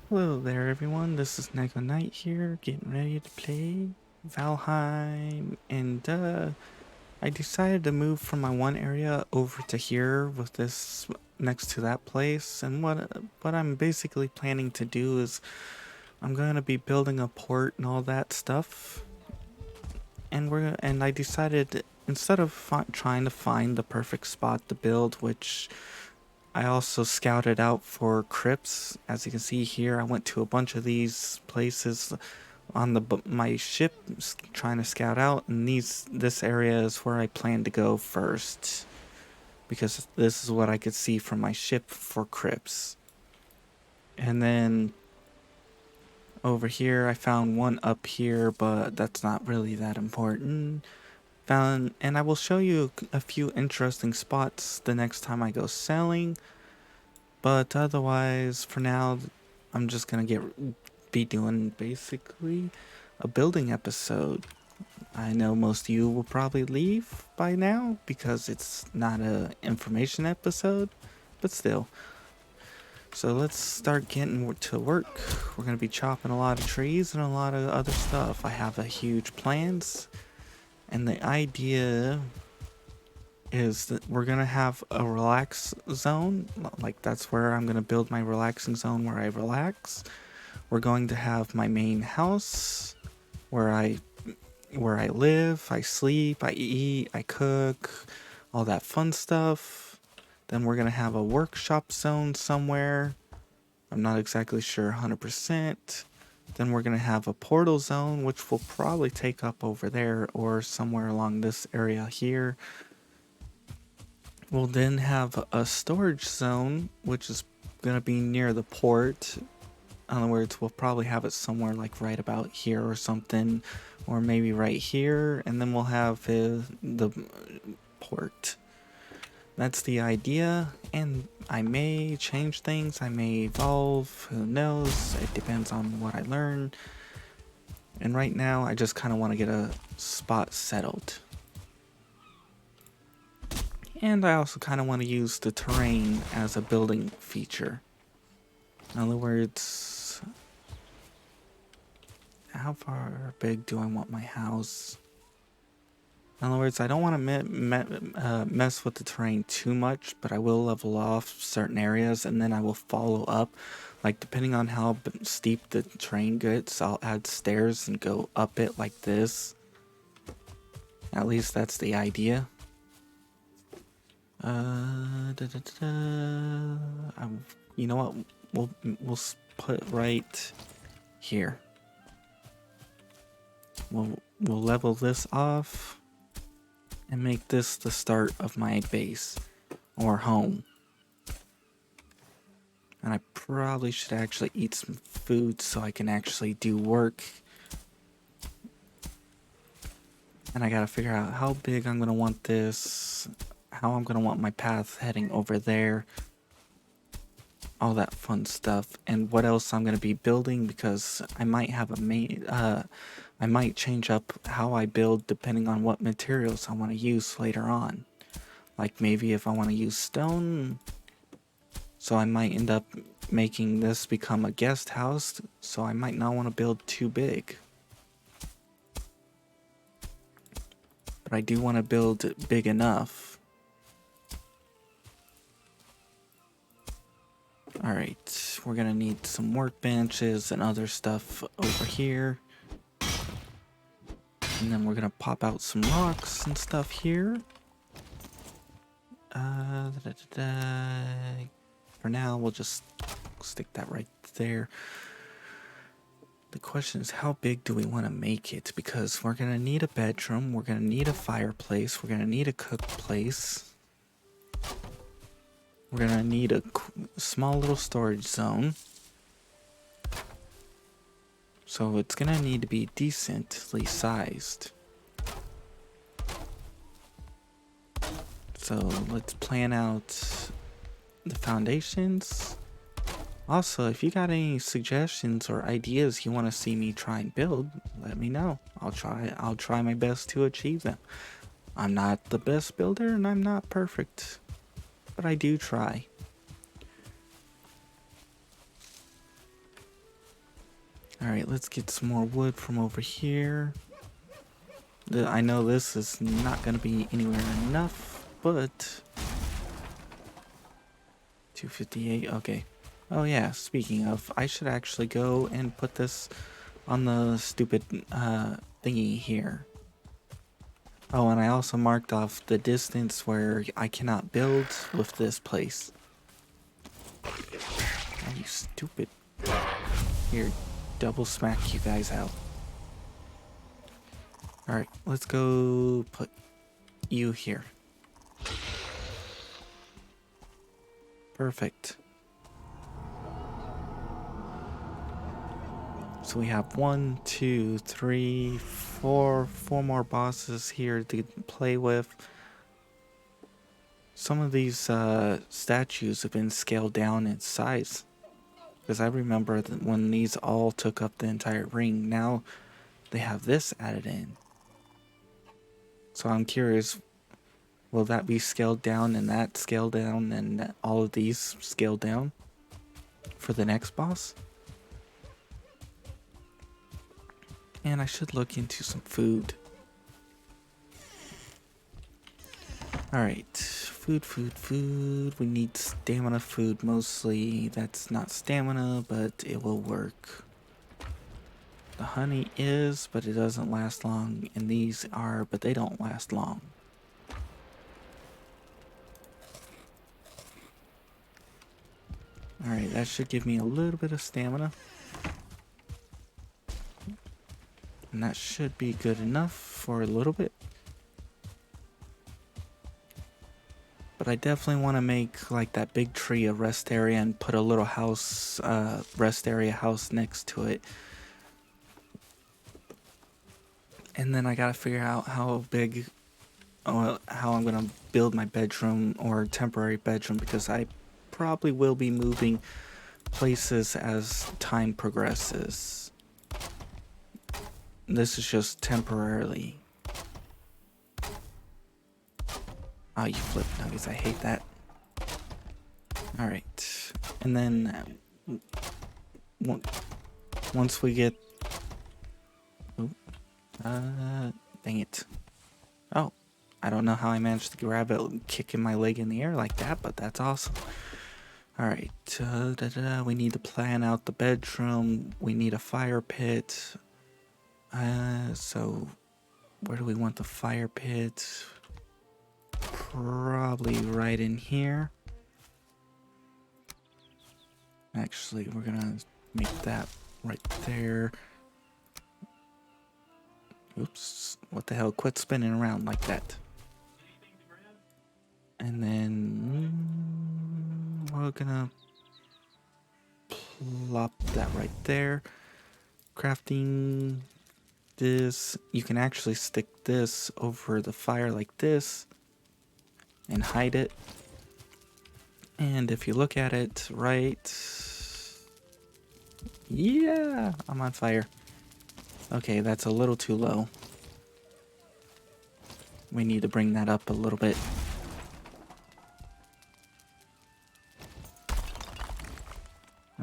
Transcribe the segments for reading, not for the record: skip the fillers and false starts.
Hello there everyone, this is Neko Knight here, getting ready to play Valheim, and I decided to move from my one area over to here with this next to that place, and what I'm basically planning to do is I'm going to be building a port and all that stuff, and I decided instead of trying to find the perfect spot to build, which I also scouted out for crypts. As you can see here, I went to a bunch of these places on my ship trying to scout out, and this area is where I plan to go first because this is what I could see from my ship for crypts. And then over here I found one up here, but that's not really that important. And I will show you a few interesting spots the next time I go sailing. But otherwise, for now, I'm just gonna be doing basically a building episode. I know most of you will probably leave by now because it's not a information episode, but still. So let's start getting to work. We're gonna be chopping a lot of trees and a lot of other stuff. I have a huge plans, and the idea is that we're gonna have a relax zone. Like that's where I'm gonna build my relaxing zone where I relax. We're going to have my main house where I live, I sleep, I eat, I cook, all that fun stuff. Then we're gonna have a workshop zone somewhere. I'm not exactly sure 100%. Then we're gonna have a portal zone, which will probably take up over there or somewhere along this area here. We'll then have a storage zone, which is gonna be near the port. In other words, we'll probably have it somewhere like right about here or something, or maybe right here, and then we'll have the port. That's the idea, and I may change things, I may evolve, who knows, it depends on what I learn. And right now, I just kind of want to get a spot settled. And I also kind of want to use the terrain as a building feature. In other words, how far big do I want my house? In other words, I don't want to mess with the terrain too much, but I will level off certain areas and then I will follow up. Like, depending on how steep the terrain gets, I'll add stairs and go up it like this. At least that's the idea. You know what? We'll put right here. We'll level this off and make this the start of my base or home. And I probably should actually eat some food so I can actually do work. And I gotta figure out how big I'm gonna want this, how I'm gonna want my path heading over there, all that fun stuff, and what else I'm gonna be building, because I might have I might change up how I build depending on what materials I want to use later on. Like maybe if I want to use stone, so I might end up making this become a guest house, so I might not want to build too big. But I do want to build big enough. Alright, we're gonna need some workbenches and other stuff over here. And then we're gonna pop out some rocks and stuff here. For now, we'll just stick that right there. The question is, how big do we want to make it? Because we're gonna need a bedroom, we're gonna need a fireplace, we're gonna need a cook place. We're gonna need a small little storage zone. So it's gonna need to be decently sized. So let's plan out the foundations. Also, if you got any suggestions or ideas you want to see me try and build, let me know. I'll try my best to achieve them. I'm not the best builder and I'm not perfect, but I do try. Alright, let's get some more wood from over here. I know this is not going to be anywhere enough, but 258, okay. Oh yeah, speaking of, I should actually go and put this on the stupid thingy here. Oh, and I also marked off the distance where I cannot build with this place. Oh, you stupid. Here, double smack you guys out. Alright, let's go put you here. Perfect. So we have 1, 2, 3, 4 more bosses here to play with. Some of these statues have been scaled down in size. Because I remember that when these all took up the entire ring, now they have this added in. So I'm curious, will that be scaled down and that scaled down and all of these scaled down for the next boss? And I should look into some food. Alright, food. We need stamina food mostly. That's not stamina, but it will work. The honey is, but it doesn't last long. And these are, but they don't last long. Alright, that should give me a little bit of stamina. And that should be good enough for a little bit. But I definitely want to make like that big tree a rest area and put a little house, rest area house next to it. And then I gotta figure out how big, how I'm gonna build my bedroom or temporary bedroom, because I probably will be moving places as time progresses. This is just temporarily. Oh, you flip nuggets, I hate that. Alright, and then once we get... dang it. Oh, I don't know how I managed to grab it kicking my leg in the air like that, but that's awesome. Alright, we need to plan out the bedroom. We need a fire pit. So where do we want the fire pit? Probably right in here. Actually, we're gonna make that right there. Oops, what the hell? Quit spinning around like that. And then we're gonna plop that right there. Crafting this. You can actually stick this over the fire like this and hide it. And if you look at it right, yeah, I'm on fire. Okay, that's a little too low. We need to bring that up a little bit.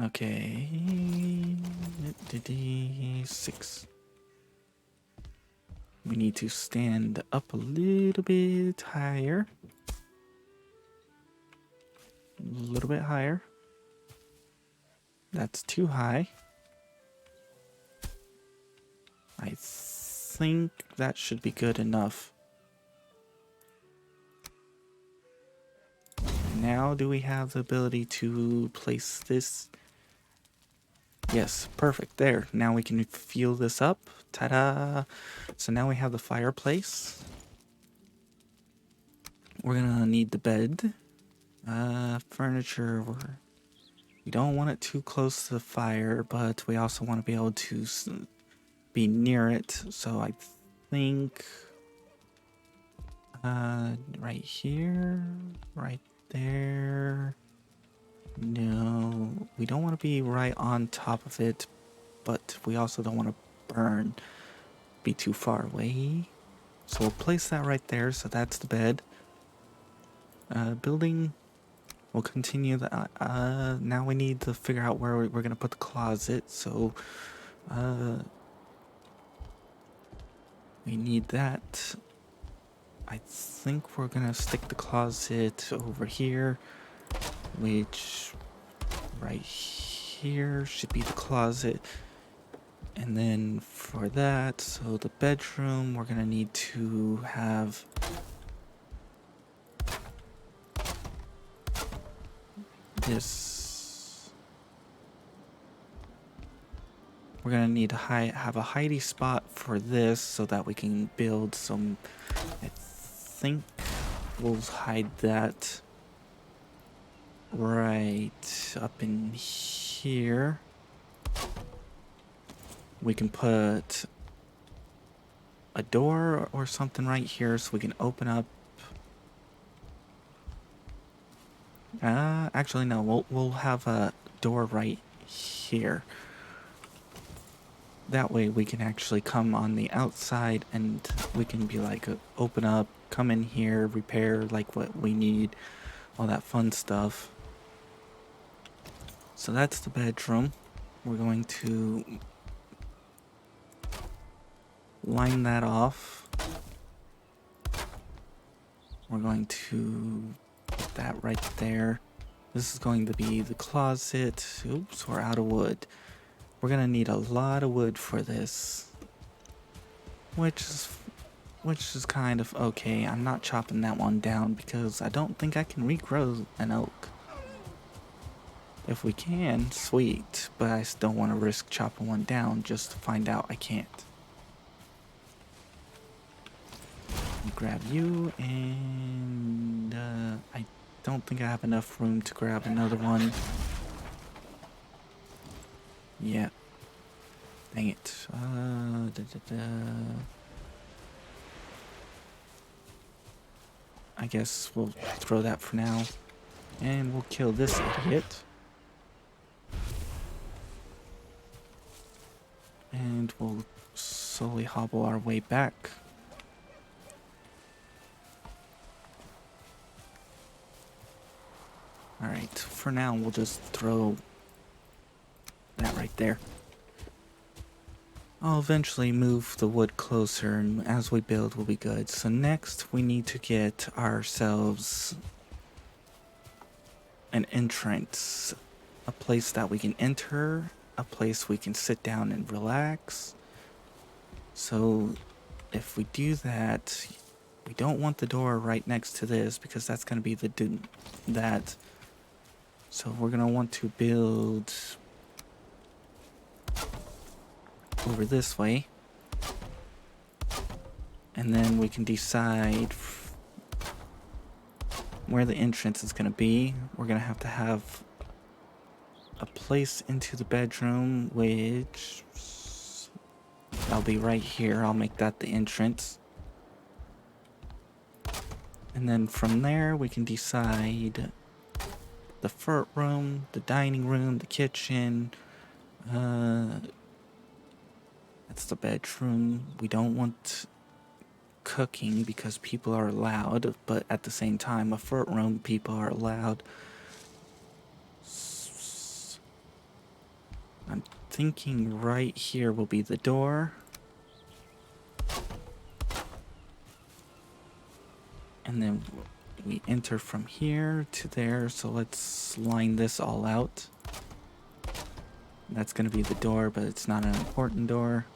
Okay, 6. We need to stand up a little bit higher. A little bit higher. That's too high. I think that should be good enough. Now, do we have the ability to place this? Yes, perfect. There. Now we can fuel this up. Ta-da! So now we have the fireplace. We're gonna need the bed. Furniture. We don't want it too close to the fire, but we also want to be able to be near it. So I think right here, right there. No, we don't want to be right on top of it, but we also don't want to be too far away. So we'll place that right there. So that's the bed. Building. We'll continue the. Now we need to figure out where we're gonna put the closet. So Uh, we need that. I think we're gonna stick the closet over here, which right here should be the closet. And then for that, so the bedroom, we're gonna need to have this. We're gonna need to have a hidey spot for this so that we can build some. I think we'll hide that right up in here. We can put a door or something right here so we can open up. Actually no, we'll have a door right here. That way we can actually come on the outside and we can be like, open up, come in here, repair like what we need, all that fun stuff. So that's the bedroom. We're going to line that off. We're going to put that right there. This is going to be the closet. Oops, we're out of wood. We're gonna need a lot of wood for this, which is kind of okay. I'm not chopping that one down because I don't think I can regrow an oak. If we can, sweet, but I still want to risk chopping one down just to find out I can't. Grab you, and I don't think I have enough room to grab another one. Yeah. Dang it. I guess we'll throw that for now. And we'll kill this idiot. And we'll slowly hobble our way back. Alright, for now we'll just throw that right there. I'll eventually move the wood closer, and as we build we'll be good. So next we need to get ourselves an entrance. A place that we can enter, a place we can sit down and relax. So if we do that, we don't want the door right next to this because that's going to be that. So we're going to want to build over this way. And then we can decide where the entrance is going to be. We're going to have a place into the bedroom, which I'll be right here. I'll make that the entrance. And then from there we can decide the front room, the dining room, the kitchen. That's the bedroom. We don't want cooking because people are loud, but at the same time, a front room, people are loud. I'm thinking right here will be the door. And then we enter from here to there, so let's line this all out. That's going to be the door, but it's not an important door.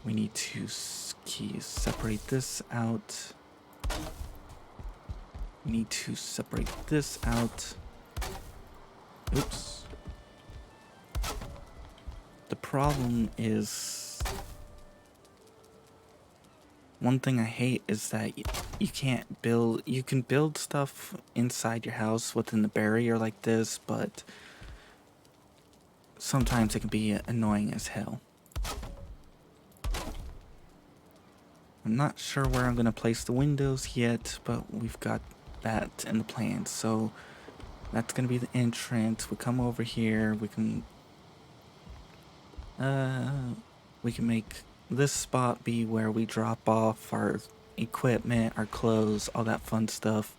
We need to separate this out. We need to separate this out. Oops. The problem is, one thing I hate is that you can't build, you can build stuff inside your house within the barrier like this, but sometimes it can be annoying as hell. I'm not sure where I'm going to place the windows yet, but we've got that in the plan. So that's going to be the entrance. We come over here, we can make this spot be where we drop off our equipment, our clothes, all that fun stuff.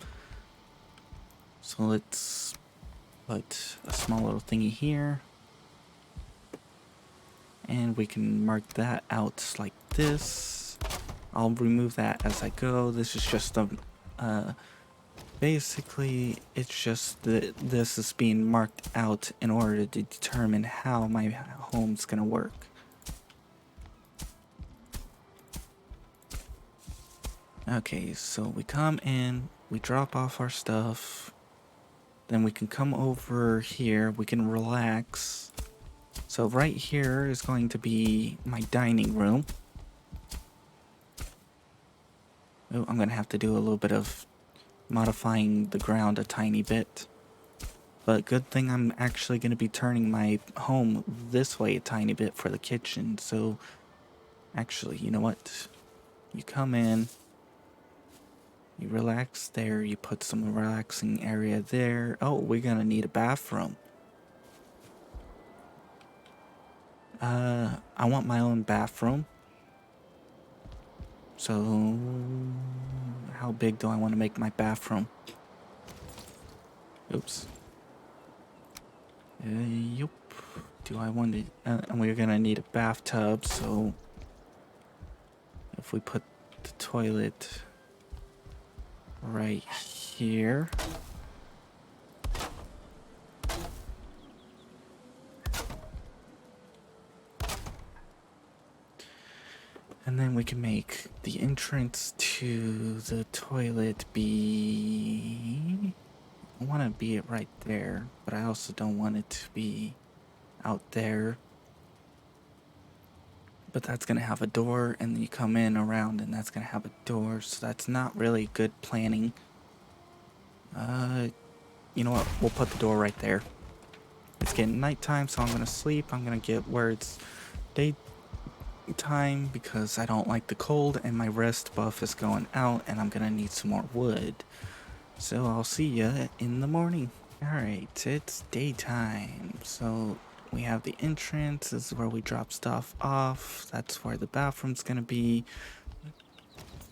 So let's put a small little thingy here. And we can mark that out like this. I'll remove that as I go. This is just a, basically it's just that this is being marked out in order to determine how my home's gonna work. Okay, so we come in, we drop off our stuff, then we can come over here, we can relax. So right here is going to be my dining room. Oh, I'm gonna have to do a little bit of modifying the ground a tiny bit. But good thing I'm actually gonna be turning my home this way a tiny bit for the kitchen. So actually, you know what? You come in, you relax there, you put some relaxing area there. Oh, we're gonna need a bathroom. I want my own bathroom. So, how big do I want to make my bathroom? Oops. Yup. Do I want to... and we're gonna need a bathtub, so... if we put the toilet right here... and then we can make the entrance to the toilet be... I want to be it right there, but I also don't want it to be out there. But that's going to have a door, and then you come in around, and that's going to have a door, so that's not really good planning. You know what? We'll put the door right there. It's getting nighttime, so I'm going to sleep. I'm going to get where it's daytime because I don't like the cold, and my rest buff is going out, and I'm going to need some more wood. So I'll see ya in the morning. Alright, it's daytime, so we have the entrance. This is where we drop stuff off. That's where the bathroom's gonna be.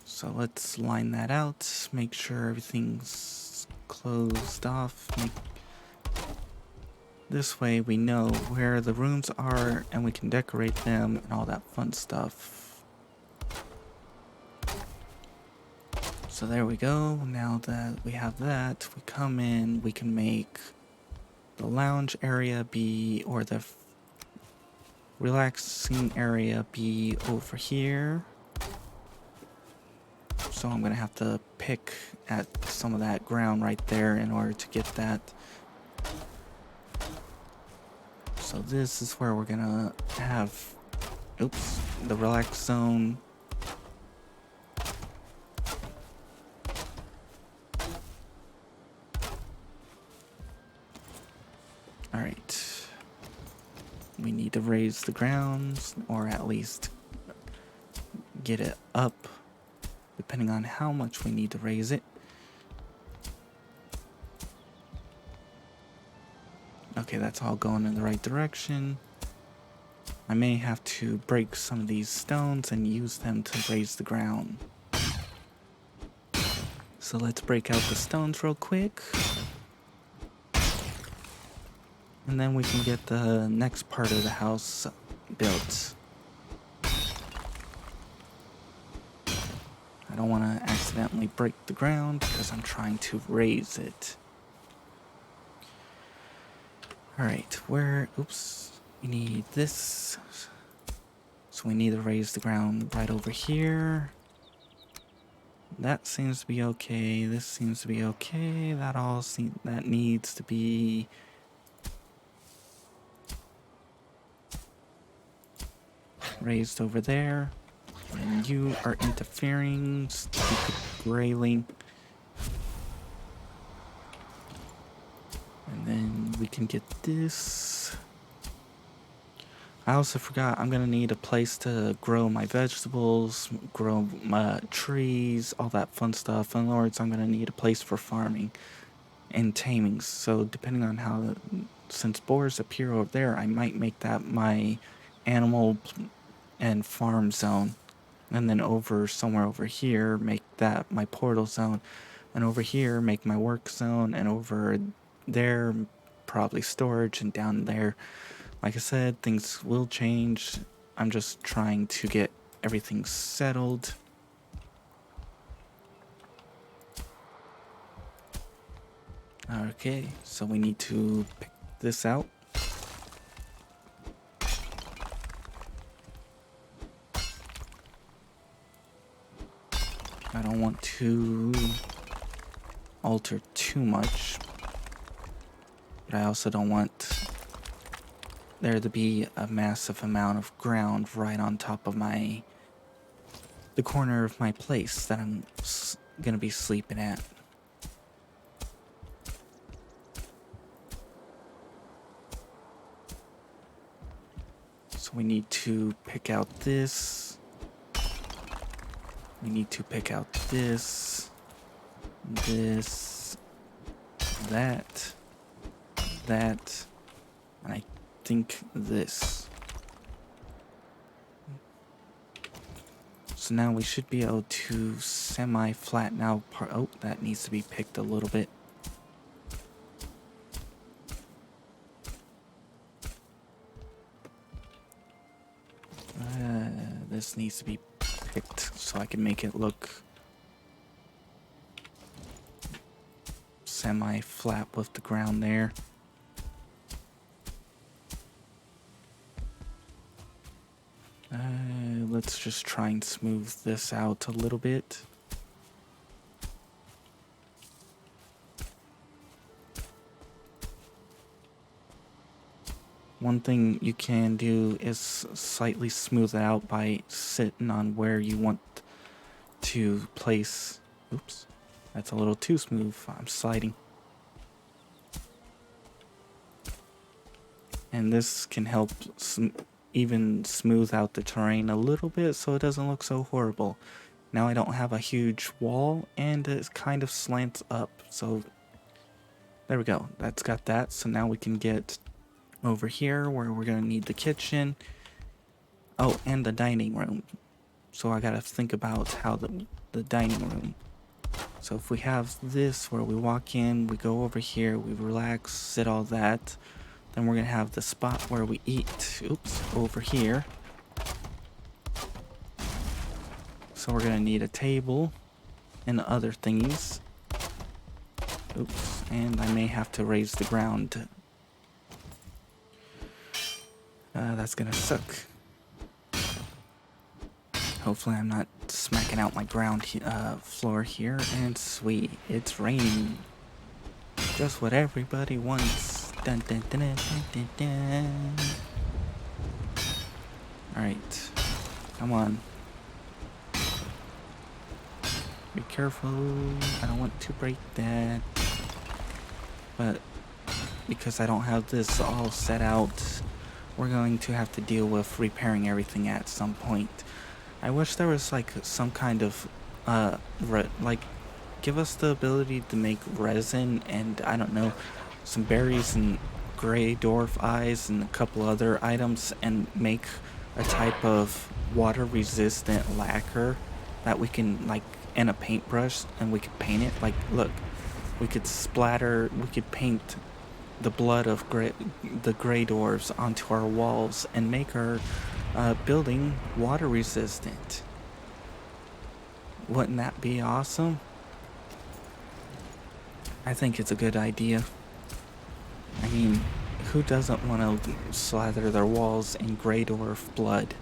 So let's line that out, make sure everything's closed off. This way we know where the rooms are and we can decorate them and all that fun stuff. So there we go. Now that we have that, we come in, we can make the lounge area be, or the relaxing area be over here. So I'm gonna have to pick at some of that ground right there in order to get that. So this is where we're gonna have, oops, the relax zone. Alright. We need to raise the grounds, or at least get it up, depending on how much we need to raise it. Okay, that's all going in the right direction. I may have to break some of these stones and use them to raise the ground. So let's break out the stones real quick. And then we can get the next part of the house built. I don't want to accidentally break the ground because I'm trying to raise it. Alright, oops, we need this. So we need to raise the ground right over here. That seems to be okay. This seems to be okay. That needs to be... raised over there. And you are interfering, stupid grayling. And then we can get this. I also forgot I'm gonna need a place to grow my vegetables, grow my trees, all that fun stuff. In other words, I'm gonna need a place for farming and taming. So depending on how, since boars appear over there, I might make that my animal and farm zone. And then somewhere over here, make that my portal zone. And over here, make my work zone. And over there, probably storage. And down there, Like I said, things will change. I'm just trying to get everything settled. Okay, so we need to pick this out. I don't want to alter too much, but I also don't want there to be a massive amount of ground right on top of the corner of my place that I'm gonna be sleeping at. So we need to pick out this. We need to pick out this, that, and I think this. So now we should be able to semi-flatten out part. Oh, that needs to be picked a little bit. This needs to be picked so I can make it look semi-flat with the ground there. Let's just try and smooth this out a little bit. One thing you can do is slightly smooth it out by sitting on where you want to place. Oops, that's a little too smooth. I'm sliding. And this can help even smooth out the terrain a little bit so it doesn't look so horrible. Now I don't have a huge wall and it kind of slants up. So there we go. That's got that. So now we can get over here where we're going to need the kitchen. Oh, and the dining room. So I got to think about how the dining room. So if we have this where we walk in, we go over here, we relax, sit all that. Then we're going to have the spot where we eat. Oops, over here. So we're going to need a table and other thingies. Oops, and I may have to raise the ground. That's gonna suck. Hopefully I'm not smacking out my ground floor here. And sweet, it's raining. Just what everybody wants. Dun, dun, dun, dun, dun, dun. Alright, come on. Be careful, I don't want to break that. But because I don't have this all set out, we're going to have to deal with repairing everything at some point. I wish there was like some kind of like give us the ability to make resin and I don't know, some berries and gray dwarf eyes and a couple other items and make a type of water resistant lacquer that we can like in a paintbrush and we could paint it. Like look, we could paint the blood of the gray dwarves onto our walls and make our building water resistant. Wouldn't that be awesome? I think it's a good idea. I mean, who doesn't want to slather their walls in gray dwarf blood?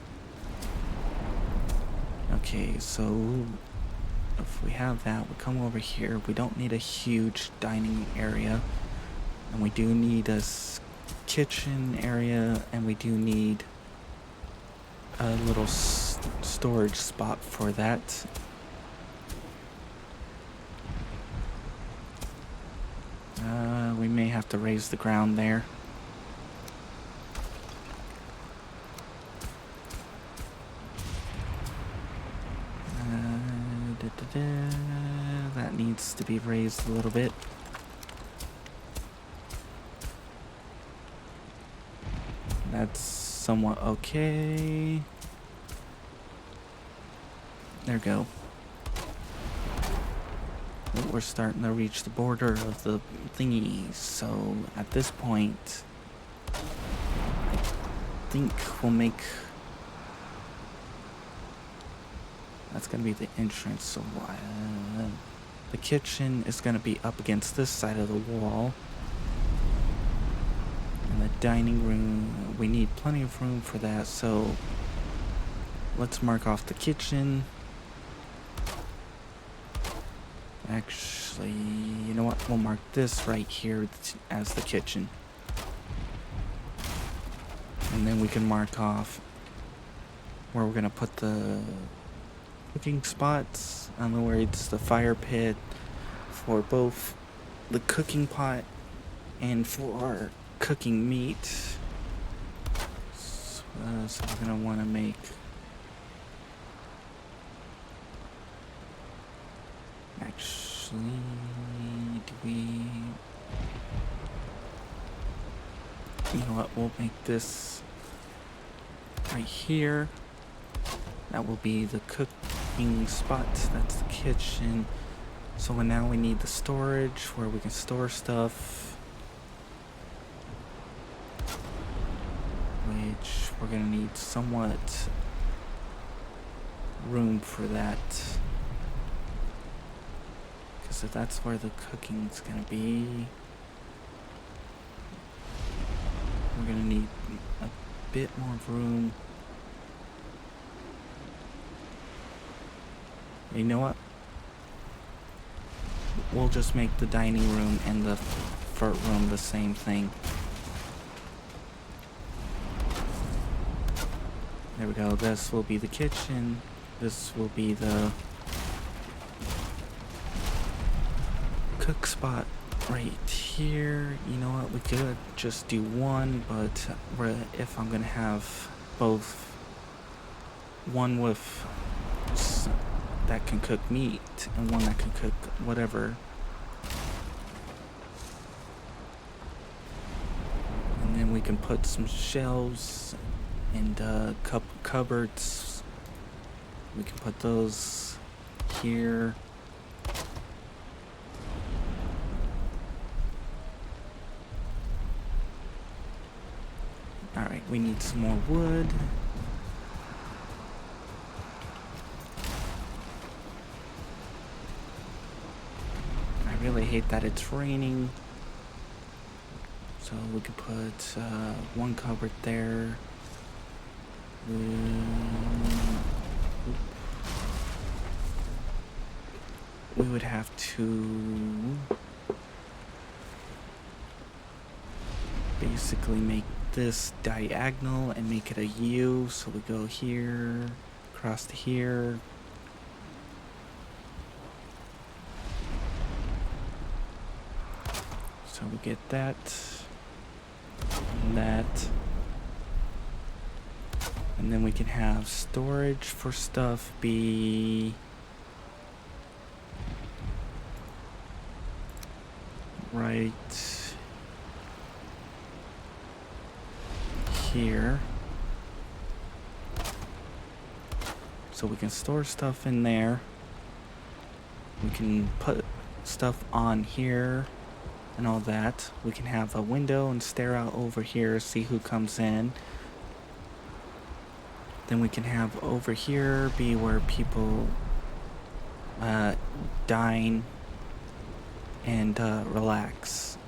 Okay, so if we have that, we come over here. We don't need a huge dining area. And we do need a kitchen area, and we do need a little storage spot for that. We may have to raise the ground there. That needs to be raised a little bit. That's somewhat okay. There we go. We're starting to reach the border of the thingy, so at this point, I think we'll make... That's gonna be the entrance, so the kitchen is gonna be up against this side of the wall. And the dining room, we need plenty of room for that, so let's mark off the kitchen. Actually, you know what? We'll mark this right here as the kitchen. And then we can mark off where we're gonna put the cooking spots. In other words, the fire pit for both the cooking pot and for cooking meat. So we're gonna want to make actually you know what, we'll make this right here. That will be the cooking spot. That's the kitchen. So now we need the storage where we can store stuff, which we're gonna need somewhat room for that, because if that's where the cooking's gonna be, we're gonna need a bit more room. You know what? We'll just make the dining room and the front room the same thing. There we go. This will be the kitchen. This will be the cook spot right here. You know what? We could just do one, but if I'm gonna have both, one with that can cook meat and one that can cook whatever. And then we can put some shelves and cupboards. We can put those here. Alright, we need some more wood. I really hate that it's raining. So we could put one cupboard there. We would have to basically make this diagonal and make it a U. So we go here, across to here. So we get that and that. And then we can have storage for stuff be right here. So we can store stuff in there. We can put stuff on here and all that. We can have a window and stare out over here, see who comes in. Then we can have over here be where people dine and relax.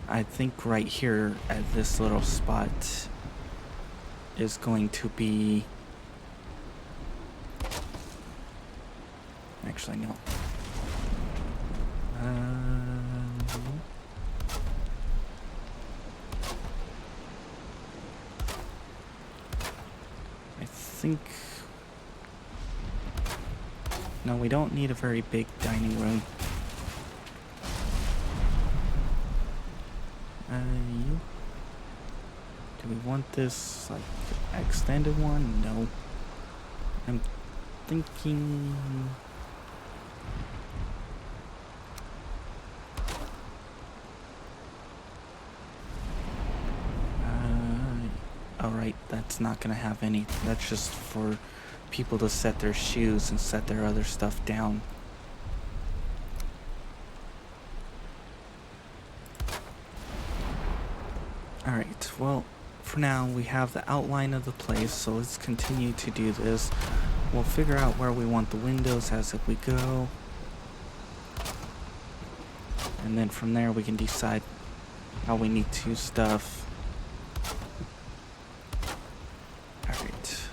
I think right here at this little spot is going to be... Actually, no. I think... No, we don't need a very big dining room. Do we want this, like, extended one? No. I'm thinking... Alright, that's not gonna have any... That's just for people to set their shoes and set their other stuff down. Alright, well, for now, we have the outline of the place, so let's continue to do this. We'll figure out where we want the windows as we go. And then from there, we can decide how we need to stuff. Alright.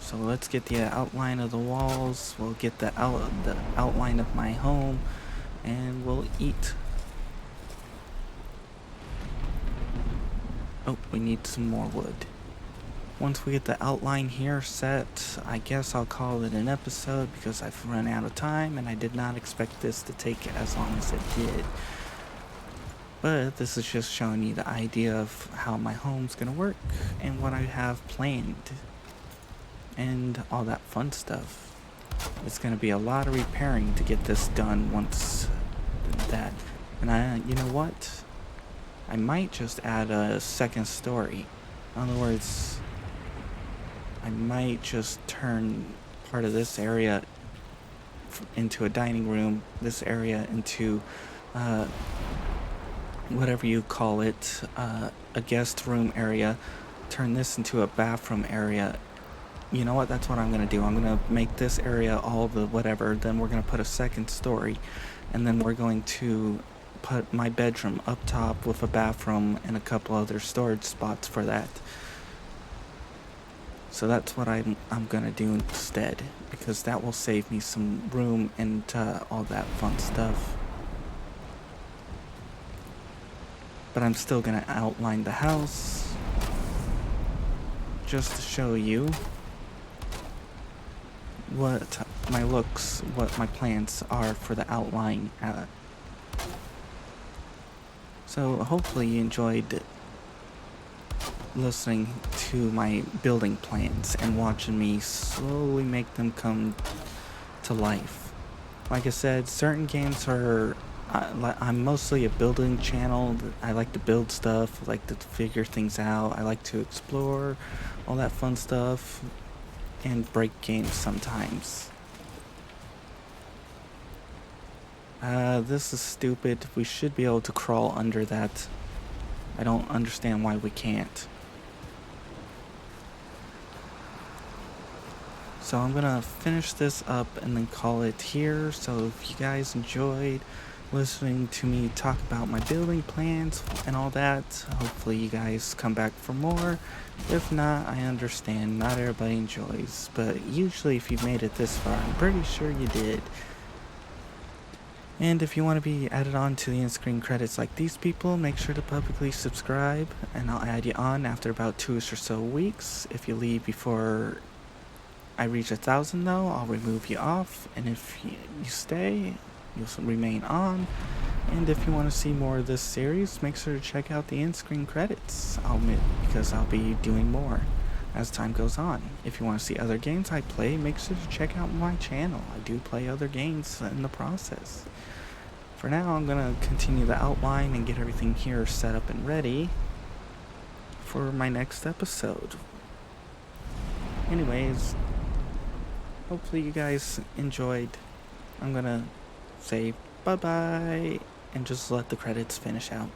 So let's get the outline of the walls. We'll get the outline of my home. And we'll eat. Oh, we need some more wood. Once we get the outline here set, I guess I'll call it an episode because I've run out of time and I did not expect this to take as long as it did. But this is just showing you the idea of how my home's gonna work and what I have planned and all that fun stuff. It's gonna be a lot of repairing to get this done once that. And you know what? I might just add a second story. In other words, I might just turn part of this area into a dining room, this area into whatever you call it, a guest room area, turn this into a bathroom area. You know what, that's what I'm gonna do. I'm gonna make this area all the whatever, then we're gonna put a second story, and then we're going to put my bedroom up top with a bathroom and a couple other storage spots for that. So that's what I'm gonna do instead, because that will save me some room and all that fun stuff. But I'm still gonna outline the house just to show you what my plans are for the outline. So hopefully you enjoyed listening to my building plans and watching me slowly make them come to life. Like I said, certain games are I'm mostly a building channel. I like to build stuff, I like to figure things out, I like to explore all that fun stuff and break games sometimes. This is stupid. We should be able to crawl under that. I don't understand why we can't. So I'm gonna finish this up and then call it here. So if you guys enjoyed listening to me talk about my building plans and all that, hopefully you guys come back for more. If not, I understand. Not everybody enjoys, but usually if you've made it this far, I'm pretty sure you did. And if you want to be added on to the in-screen credits like these people, make sure to publicly subscribe, and I'll add you on after about 2 or so weeks. If you leave before I reach 1,000 though, I'll remove you off, and if you stay, you'll remain on. And if you want to see more of this series, make sure to check out the in-screen credits, because I'll be doing more as time goes on. If you want to see other games I play, make sure to check out my channel. I do play other games in the process. For now, I'm going to continue the outline and get everything here set up and ready for my next episode. Anyways, hopefully you guys enjoyed. I'm going to say bye-bye and just let the credits finish out.